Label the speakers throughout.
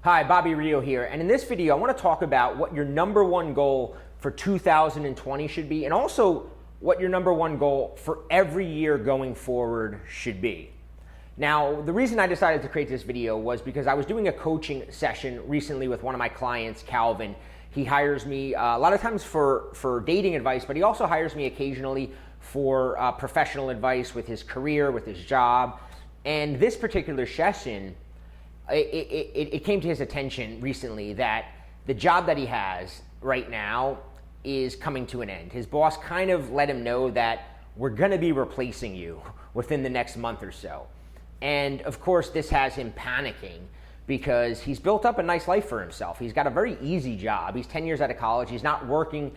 Speaker 1: Hi, Bobby Rio here, and in this video I want to talk about what your number one goal for 2020 should be, and also what your number one goal for every year going forward should be. Now, the reason I decided to create this video was because I was doing a coaching session recently with one of my clients, Calvin. He hires me a lot of times for dating advice, but he also hires me occasionally for professional advice with his career, with his job. And this particular session, it came to his attention recently that the job that he has right now is coming to an end. His boss kind of let him know that we're going to be replacing you within the next month or so. And of course, this has him panicking because he's built up a nice life for himself. He's got a very easy job. He's 10 years out of college. He's not working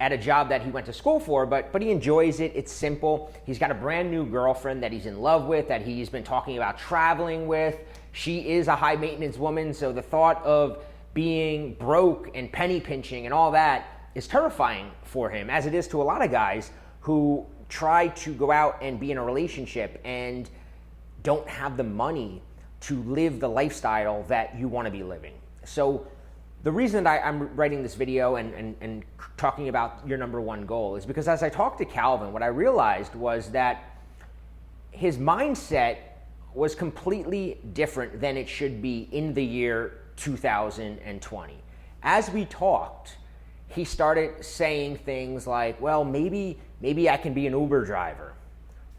Speaker 1: at a job that he went to school for, but he enjoys it. It's simple. He's got a brand new girlfriend that he's in love with, that he's been talking about traveling with. She is a high maintenance woman, so the thought of being broke and penny pinching and all that is terrifying for him, as it is to a lot of guys who try to go out and be in a relationship and don't have the money to live the lifestyle that you want to be living. So the reason that I'm writing this video and talking about your number one goal is because as I talked to Calvin, what I realized was that his mindset was completely different than it should be in the year 2020. As we talked, he started saying things like, well, maybe I can be an Uber driver,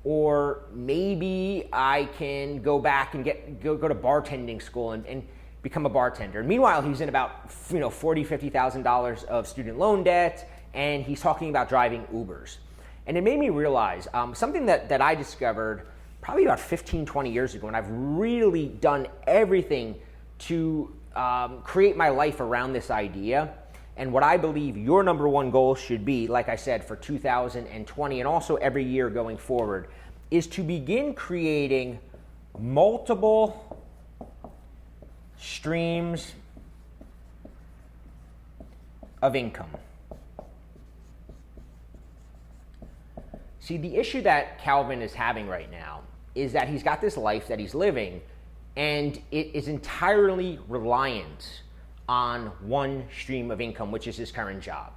Speaker 1: or maybe I can go back and go to bartending school and become a bartender. Meanwhile, he's in about $40,000, $50,000 of student loan debt, and he's talking about driving Ubers. And it made me realize something that I discovered probably about 15, 20 years ago, and I've really done everything to create my life around this idea. And what I believe your number one goal should be, like I said, for 2020 and also every year going forward, is to begin creating multiple streams of income. See, the issue that Calvin is having right now is that he's got this life that he's living, and it is entirely reliant on one stream of income, which is his current job.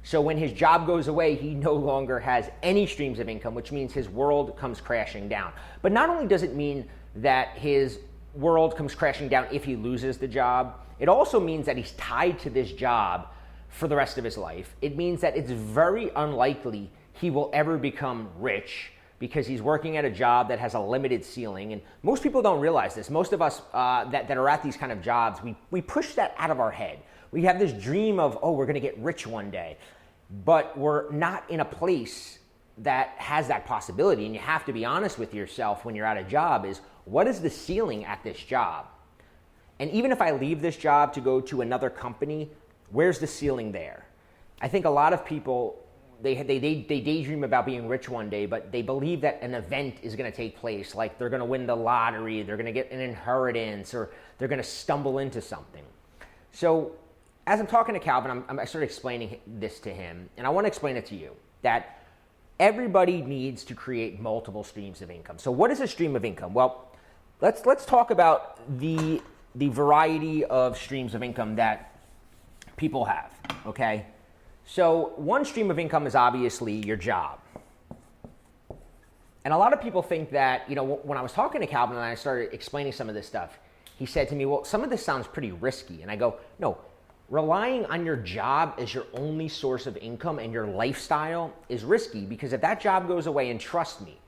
Speaker 1: So when his job goes away, he no longer has any streams of income, which means his world comes crashing down. But not only does it mean that his world comes crashing down if he loses the job, it also means that he's tied to this job for the rest of his life. It means that it's very unlikely he will ever become rich because he's working at a job that has a limited ceiling. And most people don't realize this. Most of us that are at these kind of jobs, we push that out of our head. We have this dream of, oh, we're gonna get rich one day, but we're not in a place that has that possibility. And you have to be honest with yourself when you're at a job is, what is the ceiling at this job? And even if I leave this job to go to another company, where's the ceiling there? I think a lot of people, they daydream about being rich one day, but they believe that an event is going to take place, like they're going to win the lottery, they're going to get an inheritance, or they're going to stumble into something. So as I'm talking to Calvin, I started explaining this to him, and I want to explain it to you, that everybody needs to create multiple streams of income. So what is a stream of income? Well, let's talk about the variety of streams of income that people have, okay? So one stream of income is obviously your job. And a lot of people think that, when I was talking to Calvin and I started explaining some of this stuff, he said to me, well, some of this sounds pretty risky. And I go, no, relying on your job as your only source of income and your lifestyle is risky, because if that job goes away, and trust me,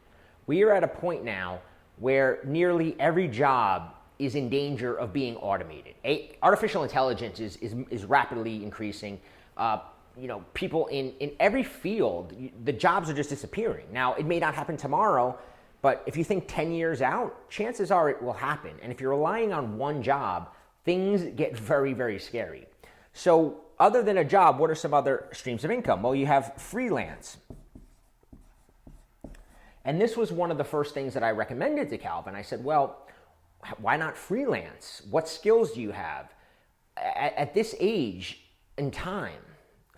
Speaker 1: we are at a point now where nearly every job is in danger of being automated. Artificial intelligence is rapidly increasing. People in every field, the jobs are just disappearing. Now, it may not happen tomorrow, but if you think 10 years out, chances are it will happen. And if you're relying on one job, things get very, very scary. So other than a job, what are some other streams of income? Well, you have freelance. And this was one of the first things that I recommended to Calvin. I said, well, why not freelance? What skills do you have? At this age and time,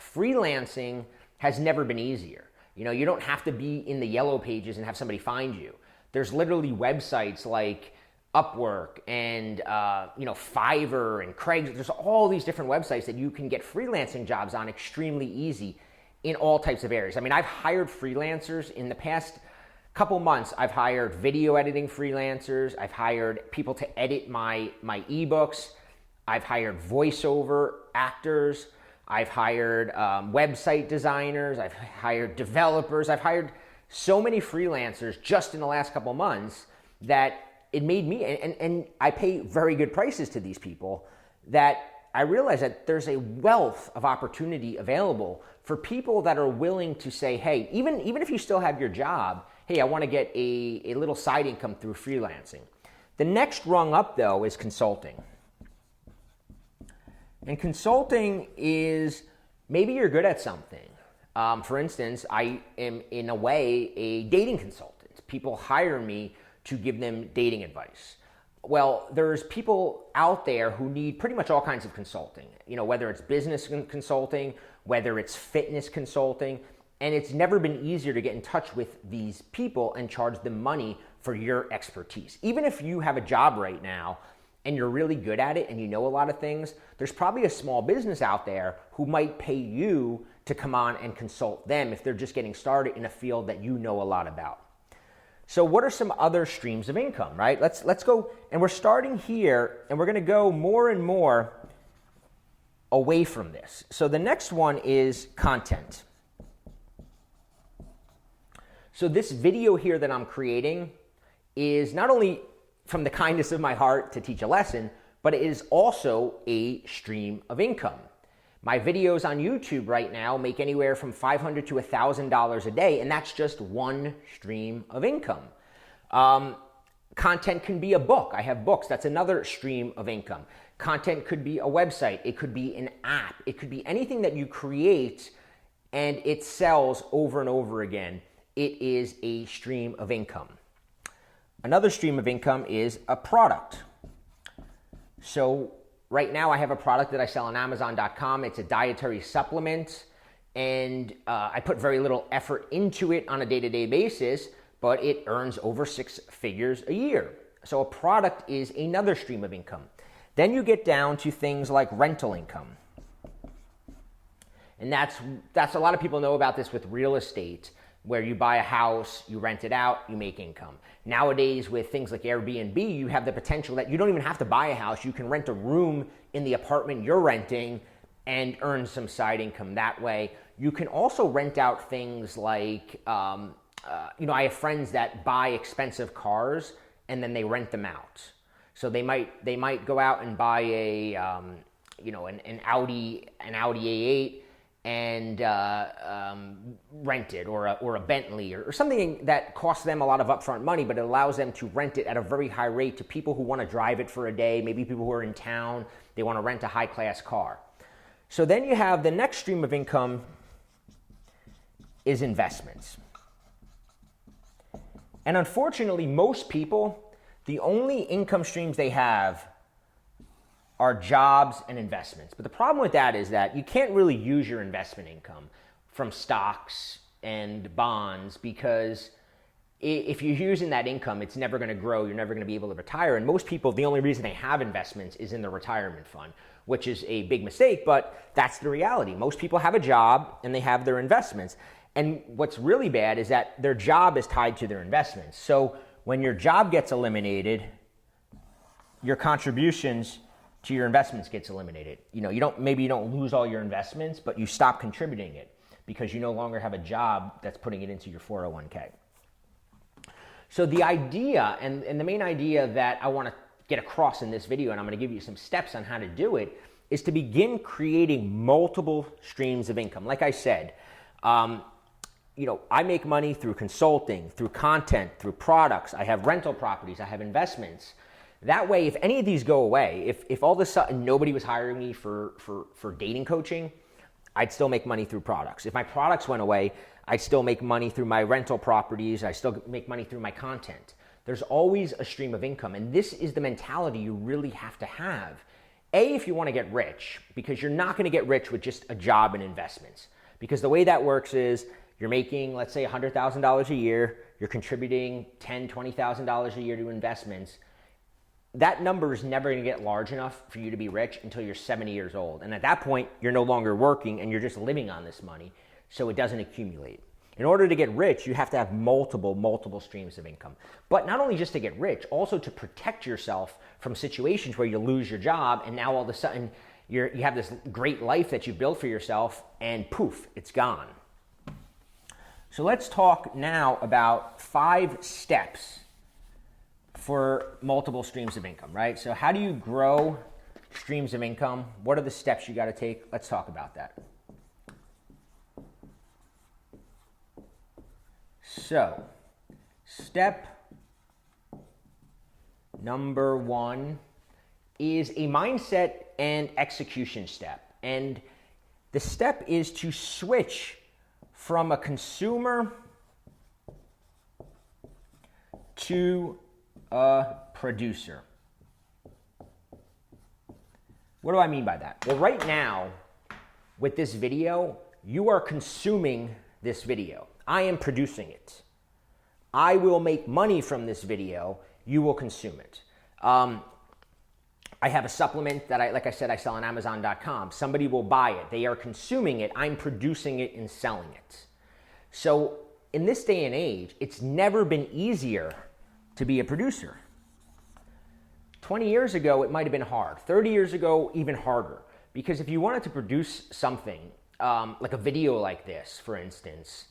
Speaker 1: freelancing has never been easier. You don't have to be in the yellow pages and have somebody find you. There's literally websites like Upwork and Fiverr and Craigslist. There's all these different websites that you can get freelancing jobs on extremely easy in all types of areas. I mean, I've hired freelancers in the past couple months. I've hired video editing freelancers. I've hired people to edit my ebooks. I've hired voiceover actors. I've hired website designers. I've hired developers. I've hired so many freelancers just in the last couple months that it made me, and I pay very good prices to these people, that I realize that there's a wealth of opportunity available for people that are willing to say, hey, even if you still have your job, hey, I want to get a little side income through freelancing. The next rung up, though, is consulting. And consulting is, maybe you're good at something. For instance, I am, in a way, a dating consultant. People hire me to give them dating advice. Well, there's people out there who need pretty much all kinds of consulting, whether it's business consulting, whether it's fitness consulting, and it's never been easier to get in touch with these people and charge them money for your expertise. Even if you have a job right now and you're really good at it and you know a lot of things, there's probably a small business out there who might pay you to come on and consult them if they're just getting started in a field that you know a lot about. So what are some other streams of income, right? Let's go, and we're starting here, and we're going to go more and more away from this. So the next one is content. So this video here that I'm creating is not only from the kindness of my heart to teach a lesson, but it is also a stream of income. My videos on YouTube right now make anywhere from $500 to $1,000 a day, and that's just one stream of income. Content can be a book. I have books. That's another stream of income. Content could be a website. It could be an app. It could be anything that you create and it sells over and over again. It is a stream of income. Another stream of income is a product. So right now I have a product that I sell on Amazon.com. It's a dietary supplement, and I put very little effort into it on a day-to-day basis, but it earns over 6 figures a year. So a product is another stream of income. Then you get down to things like rental income. And that's a lot of people know about this with real estate, where you buy a house, you rent it out, you make income. Nowadays, with things like Airbnb, you have the potential that you don't even have to buy a house. You can rent a room in the apartment you're renting and earn some side income that way. You can also rent out things like, I have friends that buy expensive cars and then they rent them out. So they might go out and buy an Audi A8 and rent it, or a Bentley, or something that costs them a lot of upfront money, but it allows them to rent it at a very high rate to people who want to drive it for a day, maybe people who are in town, they want to rent a high-class car. So then you have the next stream of income is investments. And unfortunately, most people, the only income streams they have are jobs and investments. But the problem with that is that you can't really use your investment income from stocks and bonds, because if you're using that income, it's never going to grow. You're never going to be able to retire. And most people, the only reason they have investments is in their retirement fund, which is a big mistake, but that's the reality. Most people have a job and they have their investments. And what's really bad is that their job is tied to their investments. So when your job gets eliminated, your contributions to your investments gets eliminated. Maybe you don't lose all your investments, but you stop contributing it because you no longer have a job that's putting it into your 401k. So the idea, and the main idea that I want to get across in this video, and I'm going to give you some steps on how to do it, is to begin creating multiple streams of income. Like I said, I make money through consulting, through content, through products. I have rental properties. I have investments. That way, if any of these go away, if all of a sudden nobody was hiring me for dating coaching, I'd still make money through products. If my products went away, I'd still make money through my rental properties. I still make money through my content. There's always a stream of income, and this is the mentality you really have to have. If you want to get rich, because you're not going to get rich with just a job and investments. Because the way that works is you're making, let's say, $100,000 a year. You're contributing $10,000, $20,000 a year to investments. that number is never going to get large enough for you to be rich until you're 70 years old. And at that point, you're no longer working and you're just living on this money, so it doesn't accumulate. In order to get rich, you have to have multiple streams of income. But not only just to get rich, also to protect yourself from situations where you lose your job and now all of a sudden you have this great life that you built for yourself and poof, it's gone. So let's talk now about 5 steps for multiple streams of income, right? So how do you grow streams of income? What are the steps you got to take? Let's talk about that. So, step number 1 is a mindset and execution step. And the step is to switch from a consumer to a producer. What do I mean by that? Well, right now, with this video, you are consuming this video. I am producing it. I will make money from this video. You will consume it. I have a supplement that like I said, I sell on Amazon.com. Somebody will buy it. They are consuming it. I'm producing it and selling it. So in this day and age, it's never been easier to be a producer. 20 years ago, it might have been hard. 30 years ago, even harder. Because if you wanted to produce something, like a video like this, for instance,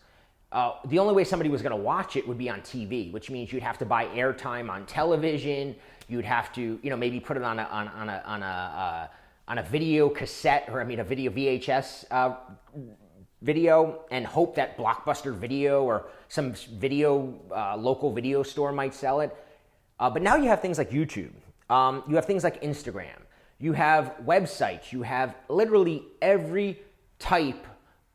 Speaker 1: the only way somebody was going to watch it would be on TV, which means you'd have to buy airtime on television. You'd have to, maybe put it on a video cassette, or a video VHS video, and hope that Blockbuster Video or some local video store might sell it. But now you have things like YouTube. You have things like Instagram. You have websites. You have literally every type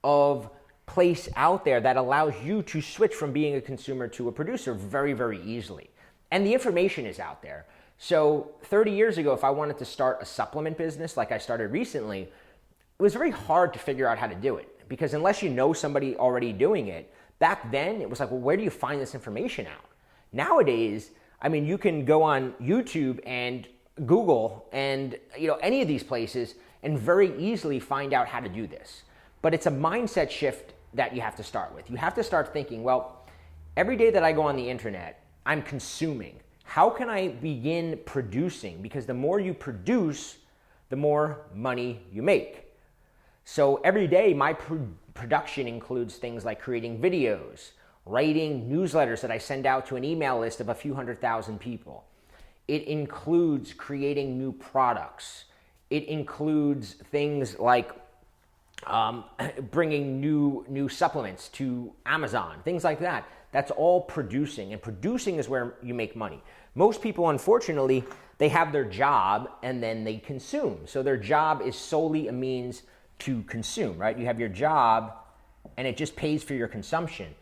Speaker 1: of place out there that allows you to switch from being a consumer to a producer very, very easily. And the information is out there. So 30 years ago, if I wanted to start a supplement business like I started recently, it was very hard to figure out how to do it. Because unless you know somebody already doing it, back then it was like, well, where do you find this information out? Nowadays, you can go on YouTube and Google and any of these places and very easily find out how to do this. But it's a mindset shift that you have to start with. You have to start thinking, well, every day that I go on the internet, I'm consuming. How can I begin producing? Because the more you produce, the more money you make. So every day, my production includes things like creating videos, writing newsletters that I send out to an email list of a few 100,000 people. It includes creating new products. It includes things like bringing new supplements to Amazon, things like that. That's all producing, and producing is where you make money. Most people, unfortunately, they have their job and then they consume. So their job is solely a means to consume, right? You have your job and it just pays for your consumption.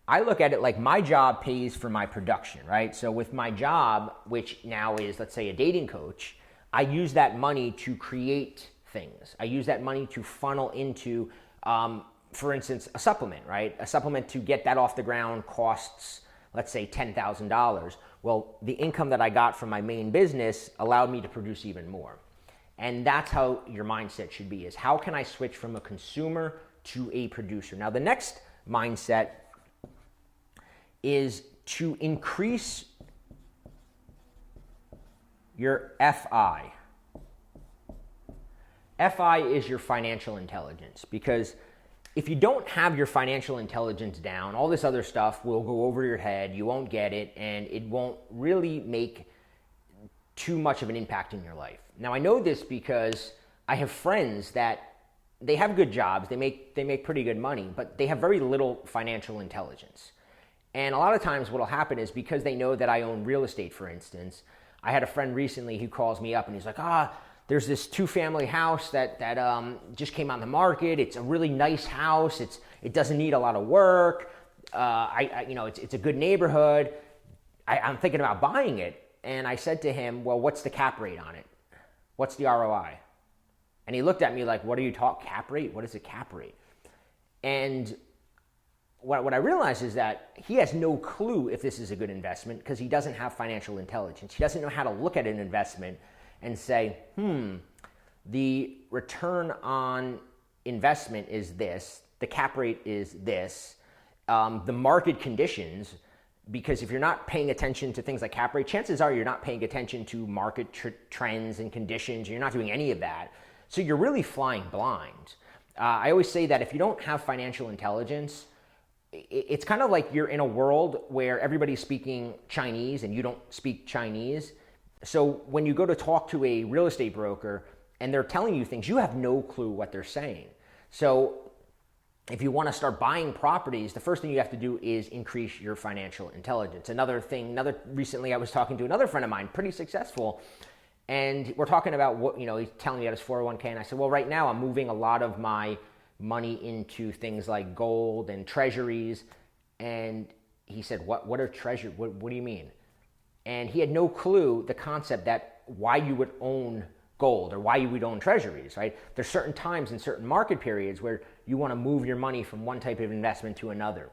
Speaker 1: I look at it like my job pays for my production, right? So with my job, which now is, let's say, a dating coach, I use that money to create things. I use that money to funnel into, for instance, a supplement, right? A supplement to get that off the ground costs, let's say, $10,000. Well, the income that I got from my main business allowed me to produce even more. And that's how your mindset should be, is how can I switch from a consumer to a producer? Now, the next mindset is to increase your FI. FI is your financial intelligence, because if you don't have your financial intelligence down, all this other stuff will go over your head, you won't get it, and it won't really make too much of an impact in your life. Now, I know this because I have friends that they have good jobs, they make pretty good money, but they have very little financial intelligence. And a lot of times what will happen is, because they know that I own real estate, for instance, I had a friend recently who calls me up and he's like, there's this 2-family house that just came on the market. It's a really nice house. It doesn't need a lot of work. It's a good neighborhood. I'm thinking about buying it. And I said to him, well, what's the cap rate on it? What's the ROI? And he looked at me like, what are you talking, cap rate? What is a cap rate? And what I realize is that he has no clue if this is a good investment because he doesn't have financial intelligence. He doesn't know how to look at an investment and say, the return on investment is this, the cap rate is this, the market conditions, because if you're not paying attention to things like cap rate, chances are you're not paying attention to market trends and conditions. You're not doing any of that. So you're really flying blind. I always say that if you don't have financial intelligence, it's kind of like you're in a world where everybody's speaking Chinese and you don't speak Chinese. So when you go to talk to a real estate broker and they're telling you things, you have no clue what they're saying. So if you want to start buying properties, the first thing you have to do is increase your financial intelligence. Recently I was talking to another friend of mine, pretty successful, and we're talking about what, he's telling me about his 401k, and I said, well, right now I'm moving a lot of my money into things like gold and treasuries. And he said, what are treasuries? What do you mean? And he had no clue the concept that why you would own gold or why you would own treasuries, right? There's certain times in certain market periods where you want to move your money from one type of investment to another.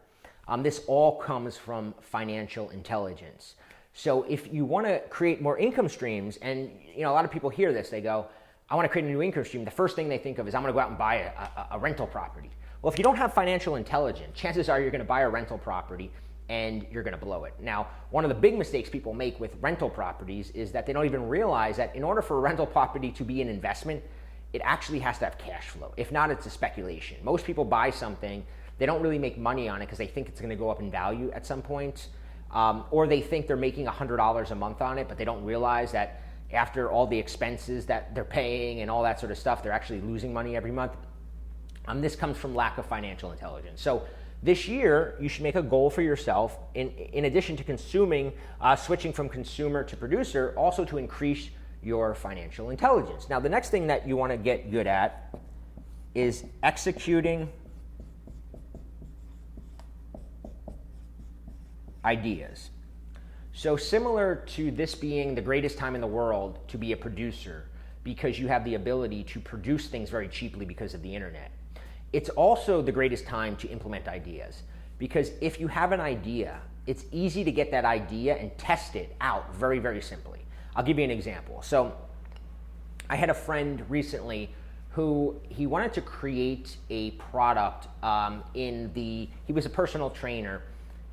Speaker 1: This all comes from financial intelligence. So if you want to create more income streams, and a lot of people hear this, they go, I want to create a new income stream. The first thing they think of is I'm going to go out and buy a rental property. Well, if you don't have financial intelligence, chances are you're going to buy a rental property and you're going to blow it. Now, one of the big mistakes people make with rental properties is that they don't even realize that in order for a rental property to be an investment, it actually has to have cash flow. If not, it's a speculation. Most people buy something, they don't really make money on it because they think it's going to go up in value at some point, or they think they're making $100 a month on it, but they don't realize that after all the expenses that they're paying and all that sort of stuff, they're actually losing money every month. This comes from lack of financial intelligence. So this year, you should make a goal for yourself, in addition to switching from consumer to producer, also to increase your financial intelligence. Now, the next thing that you want to get good at is executing ideas. So similar to this being the greatest time in the world to be a producer because you have the ability to produce things very cheaply because of the internet, it's also the greatest time to implement ideas, because if you have an idea, it's easy to get that idea and test it out very, very simply. I'll give you an example. So I had a friend recently who he wanted to create a product he was a personal trainer,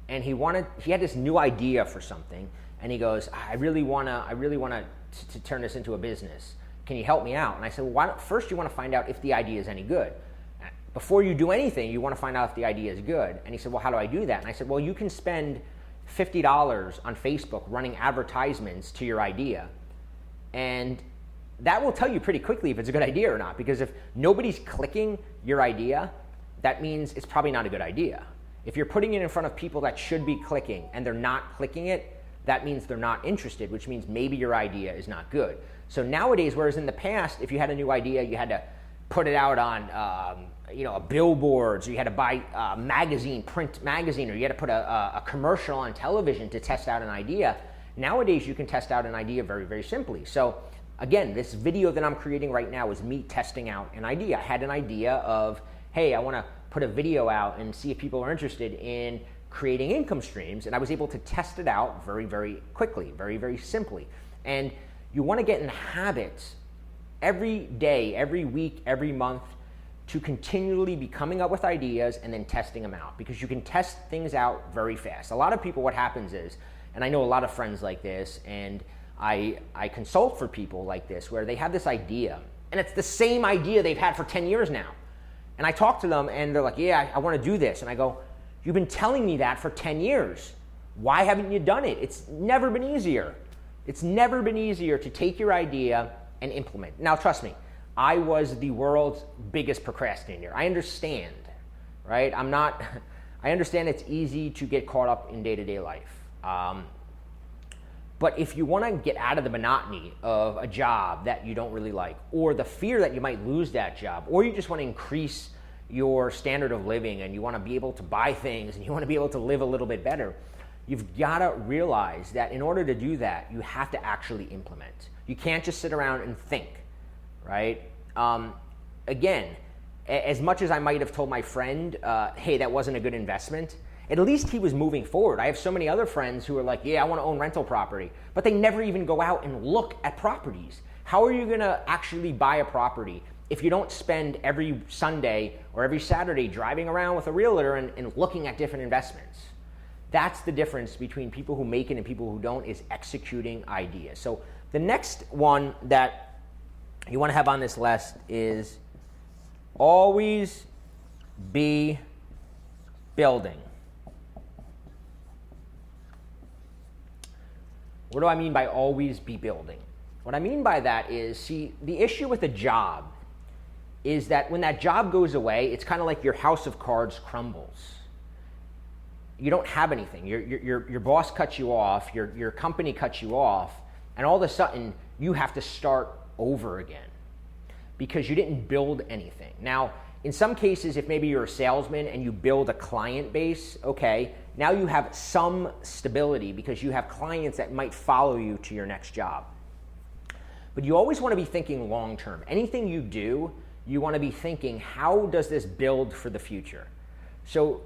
Speaker 1: and he had this new idea for something, and he goes, I really want to turn this into a business. Can you help me out? And I said, well, first you want to find out if the idea is any good. Before you do anything, you want to find out if the idea is good. And he said, well, how do I do that? And I said, well, you can spend $50 on Facebook running advertisements to your idea. And that will tell you pretty quickly if it's a good idea or not, because if nobody's clicking your idea, that means it's probably not a good idea. If you're putting it in front of people that should be clicking and they're not clicking it, that means they're not interested, which means maybe your idea is not good. So nowadays, whereas in the past, if you had a new idea, you had to put it out on billboards, or you had to buy a print magazine, or you had to put a commercial on television to test out an idea. Nowadays, you can test out an idea very, very simply. So again, this video that I'm creating right now is me testing out an idea. I had an idea of, hey, I want to put a video out and see if people are interested in creating income streams, and I was able to test it out very, very quickly, very, very simply. And you want to get in the habit every day, every week, every month to continually be coming up with ideas and then testing them out, because you can test things out very fast. A lot of people, what happens is, and I know a lot of friends like this, and I consult for people like this, where they have this idea, and it's the same idea they've had for 10 years now. And I talk to them, and they're like, yeah, I want to do this. And I go, you've been telling me that for 10 years. Why haven't you done it? It's never been easier. It's never been easier to take your idea and implement. Now, trust me, I was the world's biggest procrastinator. I understand, right? I understand it's easy to get caught up in day-to-day life. But if you want to get out of the monotony of a job that you don't really like, or the fear that you might lose that job, or you just want to increase your standard of living and you want to be able to buy things and you want to be able to live a little bit better, you've got to realize that in order to do that, you have to actually implement. You can't just sit around and think, right? Again, as much as I might have told my friend, hey, that wasn't a good investment, at least he was moving forward. I have so many other friends who are like, yeah, I want to own rental property, but they never even go out and look at properties. How are you going to actually buy a property if you don't spend every Sunday or every Saturday driving around with a realtor and looking at different investments? That's the difference between people who make it and people who don't, is executing ideas. So the next one that you want to have on this list is always be building. What do I mean by always be building? What I mean by that is, see, the issue with a job is that when that job goes away, it's kind of like your house of cards crumbles. You don't have anything. Your boss cuts you off, your company cuts you off, and all of a sudden you have to start over again because you didn't build anything. Now, in some cases, if maybe you're a salesman and you build a client base, okay, now you have some stability because you have clients that might follow you to your next job. But you always want to be thinking long term. Anything you do, you want to be thinking, how does this build for the future? So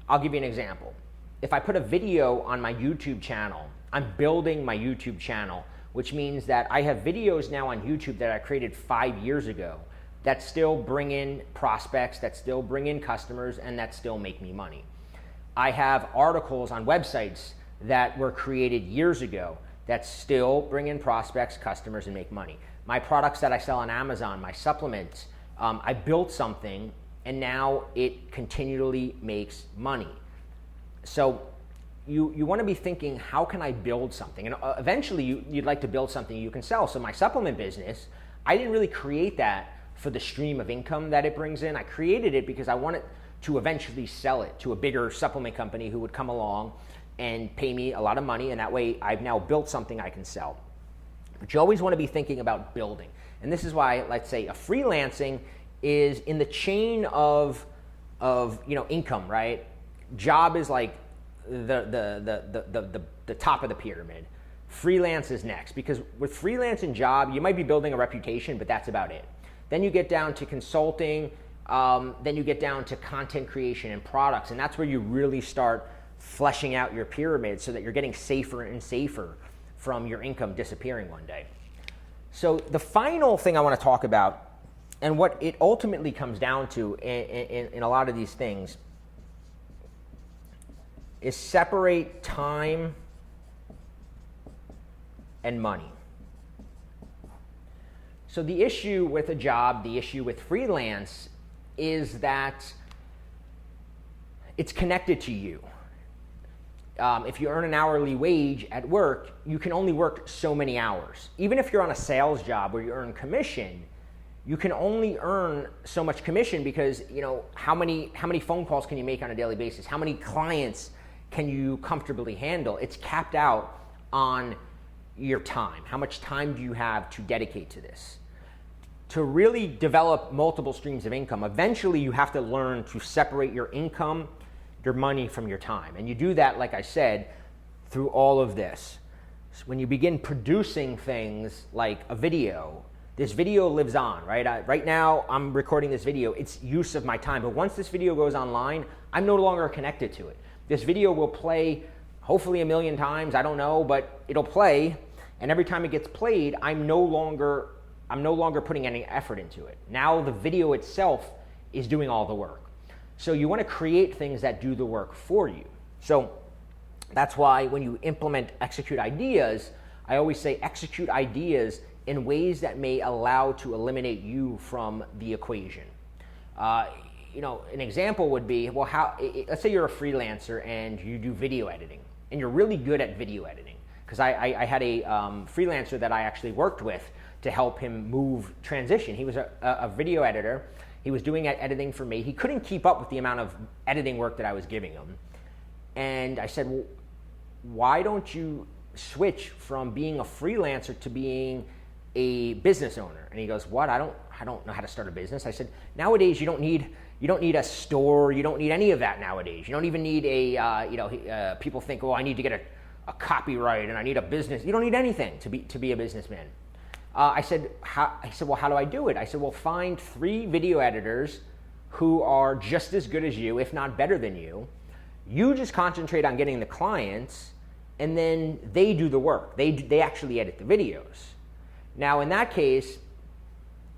Speaker 1: I'll give you an example. If I put a video on my YouTube channel, I'm building my YouTube channel, which means that I have videos now on YouTube that I created 5 years ago that still bring in prospects, that still bring in customers, and that still make me money. I have articles on websites that were created years ago that still bring in prospects, customers, and make money. My products that I sell on Amazon, my supplements, I built something and now it continually makes money. So you want to be thinking, how can I build something? And eventually you'd like to build something you can sell. So my supplement business, I didn't really create that for the stream of income that it brings in. I created it because I wanted to eventually sell it to a bigger supplement company who would come along and pay me a lot of money, and that way I've now built something I can sell. But you always want to be thinking about building. And this is why, let's say, a freelancing is in the chain of income, right? Job is like the top of the pyramid. Freelance is next, because with freelance and job, you might be building a reputation, but that's about it. Then you get down to consulting, then you get down to content creation and products, and that's where you really start fleshing out your pyramid so that you're getting safer and safer from your income disappearing one day. So the final thing I want to talk about, and what it ultimately comes down to in a lot of these things, is separate time and money. So the issue with a job, the issue with freelance, is that it's connected to you. If you earn an hourly wage at work, you can only work so many hours. Even if you're on a sales job where you earn commission, you can only earn so much commission because, how many phone calls can you make on a daily basis? How many clients can you comfortably handle? It's capped out on your time. How much time do you have to dedicate to this? To really develop multiple streams of income, eventually you have to learn to separate your income, your money from your time. And you do that, like I said, through all of this. So when you begin producing things like a video, this video lives on, right? Right now, I'm recording this video. It's use of my time. But once this video goes online, I'm no longer connected to it. This video will play hopefully 1 million times. I don't know, but it'll play. And every time it gets played, I'm no longer putting any effort into it. Now the video itself is doing all the work. So you want to create things that do the work for you. So that's why when you implement execute ideas, I always say execute ideas in ways that may allow to eliminate you from the equation. An example would be, let's say you're a freelancer and you do video editing, and you're really good at video editing. Because I had a freelancer that I actually worked with to help him transition. He was a video editor. He was doing editing for me. He couldn't keep up with the amount of editing work that I was giving him. And I said, well, why don't you switch from being a freelancer to being a business owner? And he goes, what? I don't know how to start a business. I said, nowadays you don't need a store. You don't need any of that nowadays. You don't even need people think, I need to get a copyright and I need a business. You don't need anything to be a businessman. He said, well, how do I do it? I said, well, find 3 video editors who are just as good as you, if not better than you. You just concentrate on getting the clients, and then they do the work. They actually edit the videos. Now, in that case,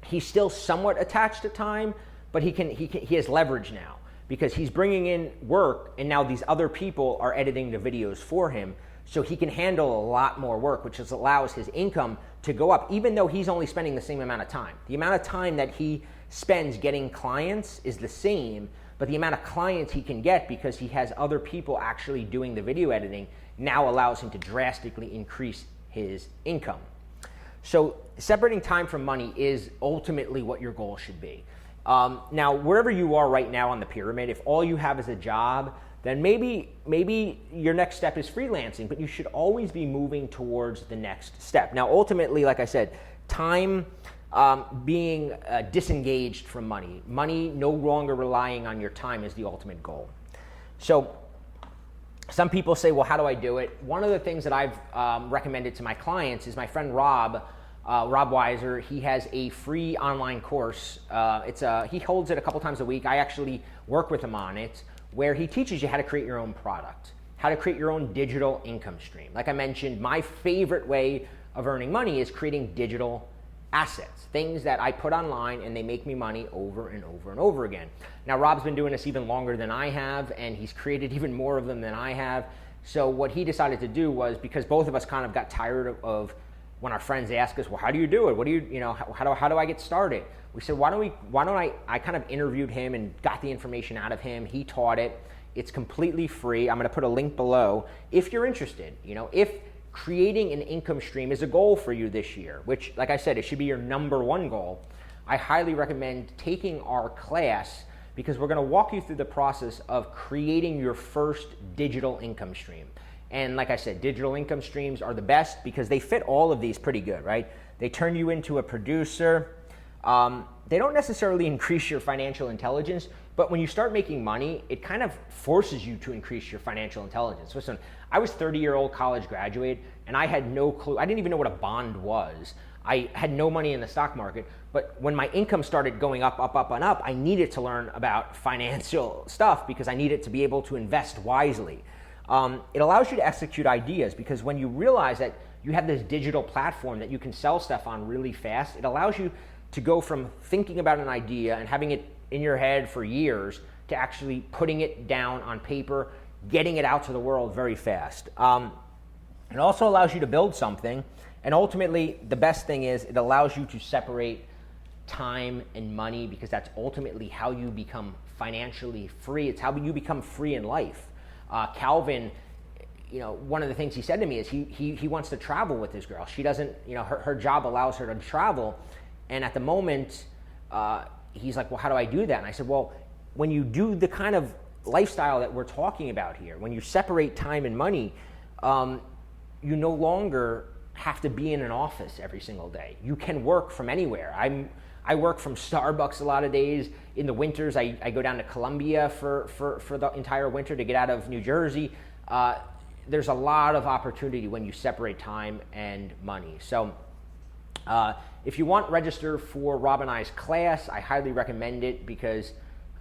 Speaker 1: he's still somewhat attached to time, but he has leverage now because he's bringing in work, and now these other people are editing the videos for him, so he can handle a lot more work, which allows his income to go up, even though he's only spending the same amount of time. The amount of time that he spends getting clients is the same, but the amount of clients he can get because he has other people actually doing the video editing now allows him to drastically increase his income. So separating time from money is ultimately what your goal should be. Now, wherever you are right now on the pyramid, if all you have is a job, then maybe your next step is freelancing, but you should always be moving towards the next step. Now, ultimately, like I said, time being disengaged from money. Money no longer relying on your time is the ultimate goal. So some people say, well, how do I do it? One of the things that I've recommended to my clients is my friend Rob Weiser. He has a free online course. He holds it a couple times a week. I actually work with him on it, where he teaches you how to create your own product, how to create your own digital income stream. Like I mentioned, my favorite way of earning money is creating digital assets, things that I put online and they make me money over and over and over again. Now, Rob's been doing this even longer than I have, and he's created even more of them than I have. So what he decided to do was, because both of us kind of got tired of when our friends ask us, well, how do you do it? What do you know, how do I get started? We said, why don't I kind of interviewed him and got the information out of him. He taught it. It's completely free. I'm going to put a link below if you're interested. If creating an income stream is a goal for you this year, which, like I said, it should be your number one goal, I highly recommend taking our class, because we're going to walk you through the process of creating your first digital income stream. And like I said, digital income streams are the best because they fit all of these pretty good, right? They turn you into a producer. They don't necessarily increase your financial intelligence, but when you start making money, it kind of forces you to increase your financial intelligence. Listen, I was a 30-year-old college graduate, and I had no clue. I didn't even know what a bond was. I had no money in the stock market, but when my income started going up, and up, I needed to learn about financial stuff because I needed to be able to invest wisely. It allows you to execute ideas, because when you realize that you have this digital platform that you can sell stuff on really fast, it allows you to go from thinking about an idea and having it in your head for years to actually putting it down on paper, getting it out to the world very fast. It also allows you to build something, and ultimately the best thing is it allows you to separate time and money, because that's ultimately how you become financially free. It's how you become free in life. Calvin, one of the things he said to me is he wants to travel with this girl. She doesn't, her job allows her to travel. And at the moment, he's like, well, how do I do that? And I said, well, when you do the kind of lifestyle that we're talking about here, when you separate time and money, you no longer have to be in an office every single day. You can work from anywhere. I work from Starbucks a lot of days. In the winters, I go down to Columbia for the entire winter to get out of New Jersey. There's a lot of opportunity when you separate time and money. So if you want to register for Rob and I's class, I highly recommend it, because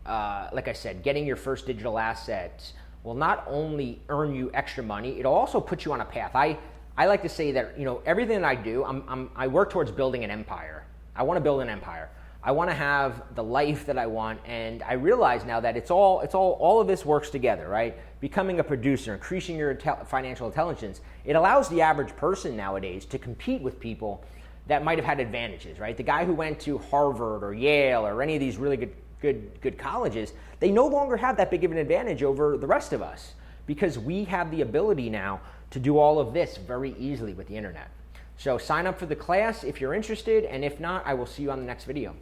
Speaker 1: like I said, getting your first digital asset will not only earn you extra money, it'll also put you on a path. I like to say that everything that I do, I work towards building an empire. I want to build an empire. I want to have the life that I want, and I realize now that all of this works together, right? Becoming a producer, increasing your financial intelligence, it allows the average person nowadays to compete with people that might have had advantages, right? The guy who went to Harvard or Yale or any of these really good colleges, they no longer have that big of an advantage over the rest of us, because we have the ability now to do all of this very easily with the internet. So sign up for the class if you're interested, and if not, I will see you on the next video.